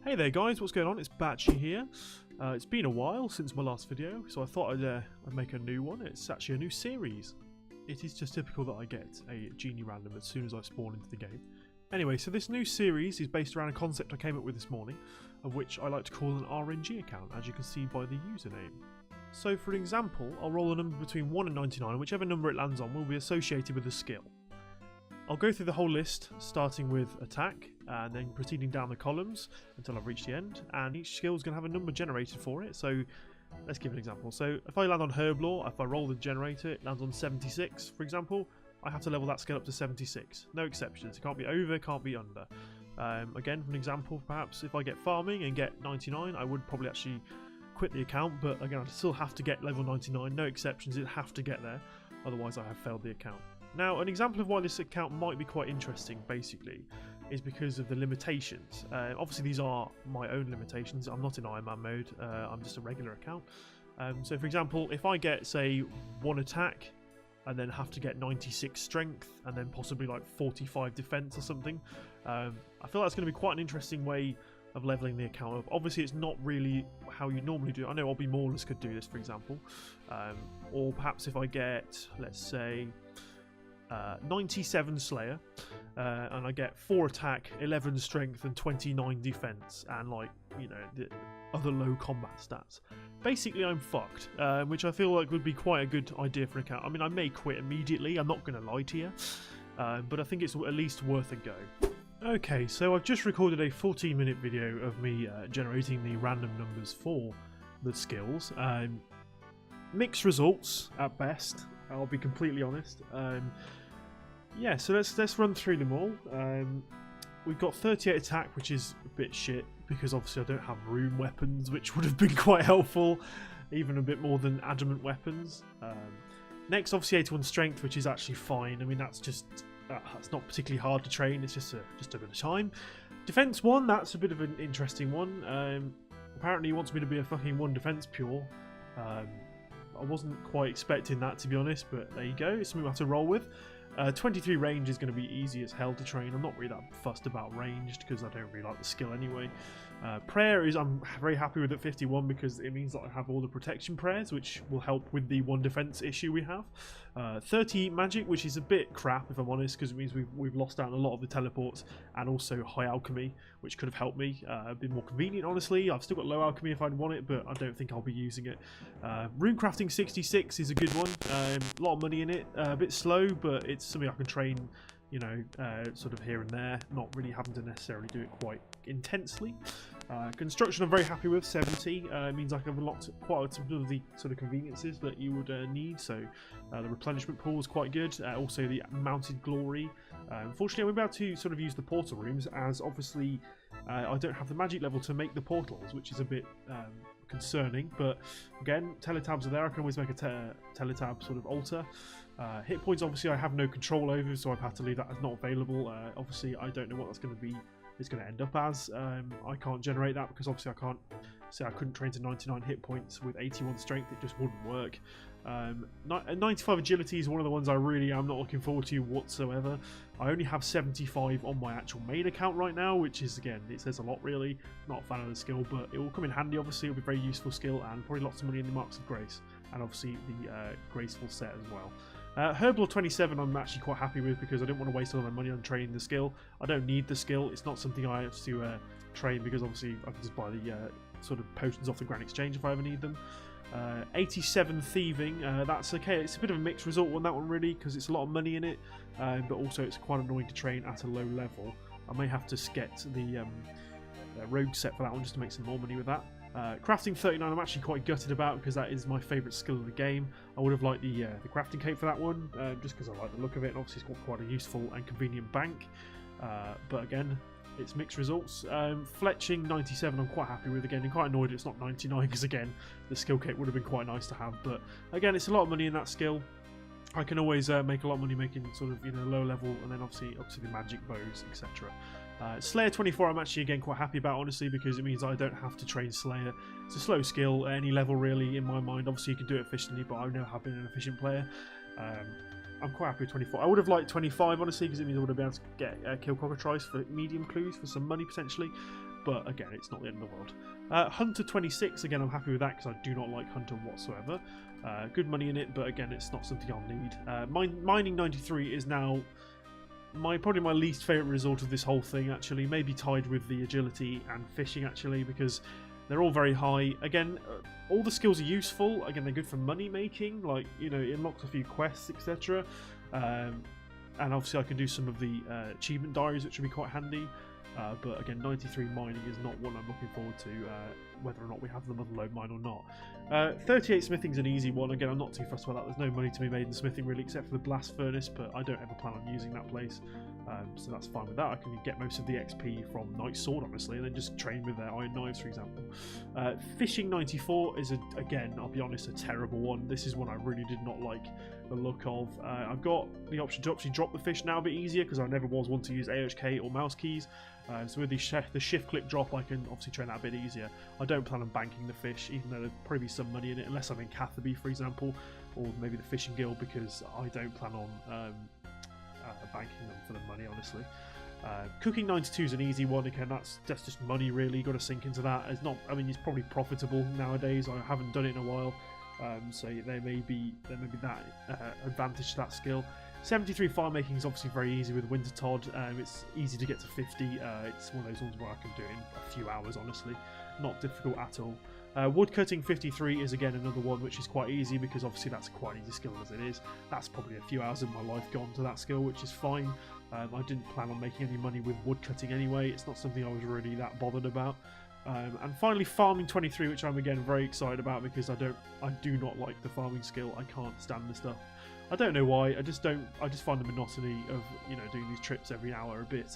Hey there guys, what's going on? It's Batchy here. It's been a while since my last video, so I thought I'd make a new one. It's actually a new series. It is just typical that I get a genie random as soon as I spawn into the game. Anyway, so this new series is based around a concept I came up with this morning, of which I like to call an RNG account, as you can see by the username. So for an example, I'll roll a number between 1 and 99, and whichever number it lands on will be associated with a skill. I'll go through the whole list, starting with attack, and then proceeding down the columns until I've reached the end, and each skill is going to have a number generated for it. So let's give an example. So if I land on Herblore, if I roll the generator, it lands on 76, for example, I have to level that skill up to 76. No exceptions. It can't be over, can't be under. Again, for an example, perhaps if I get farming and get 99, I would probably actually quit the account, but again, I still have to get level 99. No exceptions, it have to get there, otherwise I have failed the account. Now, an example of why this account might be quite interesting, basically, is because of the limitations. Obviously, these are my own limitations. I'm not in Iron Man mode. I'm just a regular account. So, for example, if I get, say, 1 attack and then have to get 96 strength and then possibly like 45 defense or something, I feel that's going to be quite an interesting way of leveling the account up. Obviously, it's not really how you normally do it. I know Obby Maulers could do this, for example. Or perhaps if I get, let's say, 97 Slayer, and I get 4 attack, 11 strength, and 29 defense, and like, you know, the other low combat stats. Basically, I'm fucked, which I feel like would be quite a good idea for an account. I mean, I may quit immediately, I'm not going to lie to you, but I think it's at least worth a go. Okay, so I've just recorded a 14-minute video of me generating the random numbers for the skills. Mixed results at best, I'll be completely honest. Yeah, so let's run through them all. We've got 38 attack, which is a bit shit because obviously I don't have rune weapons, which would have been quite helpful, even a bit more than adamant weapons. Next, obviously 81 strength, which is actually fine. I mean, that's just that's not particularly hard to train. It's just a bit of time. Defense 1, that's a bit of an interesting one. Apparently, he wants me to be a fucking 1 defense pure. I wasn't quite expecting that, to be honest, but there you go. It's something we have to roll with. 23 range is going to be easy as hell to train. I'm not really that fussed about ranged because I don't really like the skill anyway. Prayer is, I'm very happy with at 51 because it means that I have all the protection prayers, which will help with the 1 defense issue we have. 30 magic, which is a bit crap if I'm honest, because it means we've lost out on a lot of the teleports, and also high alchemy, which could have helped me. A bit more convenient, honestly. I've still got low alchemy if I'd want it, but I don't think I'll be using it. Rune crafting 66 is a good one. A lot of money in it. A bit slow, but it's something I can train, you know, sort of here and there, not really having to necessarily do it quite intensely. Construction I'm very happy with, 70. It means I can unlock quite a bit of the sort of conveniences that you would need, so the replenishment pool is quite good. Also the mounted glory. Unfortunately, I won't be able to sort of use the portal rooms, as obviously I don't have the magic level to make the portals, which is a bit concerning, but again, teletabs are there. I can always make a teletab sort of altar. Hit points, obviously, I have no control over, so I've had to leave that as not available. Obviously, I don't know what that's going to be. It's going to end up as. I can't generate that because obviously I can't say I couldn't train to 99 hit points with 81 strength. It just wouldn't work. 95 agility is one of the ones I really am not looking forward to whatsoever. I only have 75 on my actual main account right now, which is, again, it says a lot really. Not a fan of the skill, but it will come in handy. Obviously, it'll be a very useful skill, and probably lots of money in the Marks of Grace, and obviously the graceful set as well. Herblore 27 I'm actually quite happy with because I didn't want to waste all my money on training the skill. I don't need the skill. It's not something I have to train because obviously I can just buy the sort of potions off the Grand Exchange if I ever need them. 87 thieving, that's okay. It's a bit of a mixed result on that one really because it's a lot of money in it, but also it's quite annoying to train at a low level. I may have to get the rogue set for that one just to make some more money with that. Crafting 39 I'm actually quite gutted about because that is my favourite skill in the game. I would have liked the crafting cape for that one, just because I like the look of it, and obviously it's got quite a useful and convenient bank. But again, it's mixed results. Fletching 97 I'm quite happy with. Again, I'm quite annoyed it's not 99 because again, the skill cape would have been quite nice to have. But again, it's a lot of money in that skill. I can always make a lot of money making sort of, you know, low level, and then obviously up to the magic bows, etc. Slayer 24 I'm actually again quite happy about, honestly, because it means I don't have to train Slayer. It's a slow skill at any level really in my mind. Obviously you can do it efficiently, but I know I've been an efficient player. I'm quite happy with 24. I would have liked 25 honestly because it means I would have been able to get kill cockatrice for medium clues for some money potentially. but again, it's not the end of the world. Hunter 26, again, I'm happy with that because I do not like Hunter whatsoever. Good money in it, but again, it's not something I'll need. Mining 93 is now probably my least favourite result of this whole thing, actually. Maybe tied with the agility and fishing, actually, because they're all very high. Again, all the skills are useful. Again, they're good for money making, like, you know, it unlocks a few quests, etc. And obviously I can do some of the achievement diaries, which would be quite handy. But again, 93 mining is not one I'm looking forward to, whether or not we have the Motherlode mine or not. 38 smithing's an easy one. Again, I'm not too fussed about that. There's no money to be made in smithing really, except for the blast furnace, but I don't ever plan on using that place. So that's fine with that. I can get most of the XP from Knight's Sword, honestly, and then just train with their iron knives, for example. Fishing 94 is, again, I'll be honest, a terrible one. This is one I really did not like the look of. I've got the option to actually drop the fish now a bit easier, because I never was one to use AHK or mouse keys. So with the shift click drop, I can obviously train that a bit easier. I don't plan on banking the fish, even though there'd probably be some money in it, unless I'm in Catherby, for example, or maybe the Fishing Guild, because I don't plan on banking them for the money, honestly. Cooking 92 is an easy one. Again, that's just money, really. Got to sink into that. It's not. I mean, it's probably profitable nowadays. I haven't done it in a while, so there may be that advantage to that skill. 73 farm making is obviously very easy with Wintertodt. It's easy to get to 50. It's one of those ones where I can do it in a few hours, honestly. Not difficult at all. Woodcutting 53 is again another one which is quite easy, because obviously that's quite an easy skill as it is. That's probably a few hours of my life gone to that skill, which is fine. I didn't plan on making any money with woodcutting anyway. It's not something I was really that bothered about. And finally, farming 23, which I'm again very excited about, because I do not like the farming skill. I can't stand the stuff. I don't know why. I just find the monotony of, you know, doing these trips every hour a bit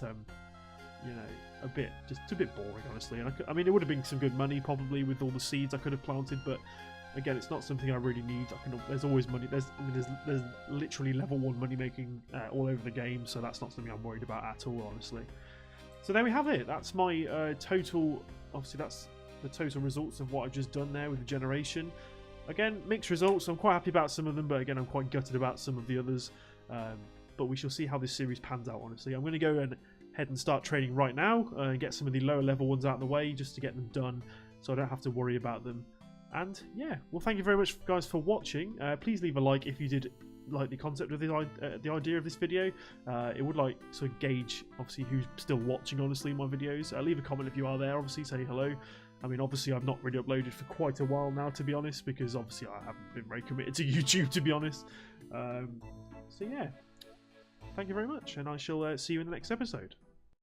you know, just a bit boring, honestly. And I mean, it would have been some good money probably with all the seeds I could have planted, but again, it's not something I really need. There's always money. There's literally level 1 money making all over the game, so that's not something I'm worried about at all, honestly. So there we have it. That's my total. Obviously, that's the total results of what I've just done there with the generation. Again, mixed results. I'm quite happy about some of them, but again, I'm quite gutted about some of the others. But we shall see how this series pans out, honestly. I'm going to go and head and start training right now and get some of the lower level ones out of the way, just to get them done so I don't have to worry about them. And yeah, well, thank you very much, guys, for watching. Please leave a like if you did like the concept of the idea of this video. It would like sort of gauge, obviously, who's still watching, honestly, my videos. Leave a comment if you are there, obviously, say hello. I mean, obviously, I've not really uploaded for quite a while now, to be honest, because obviously I haven't been very committed to YouTube, to be honest. So yeah, thank you very much, and I shall see you in the next episode.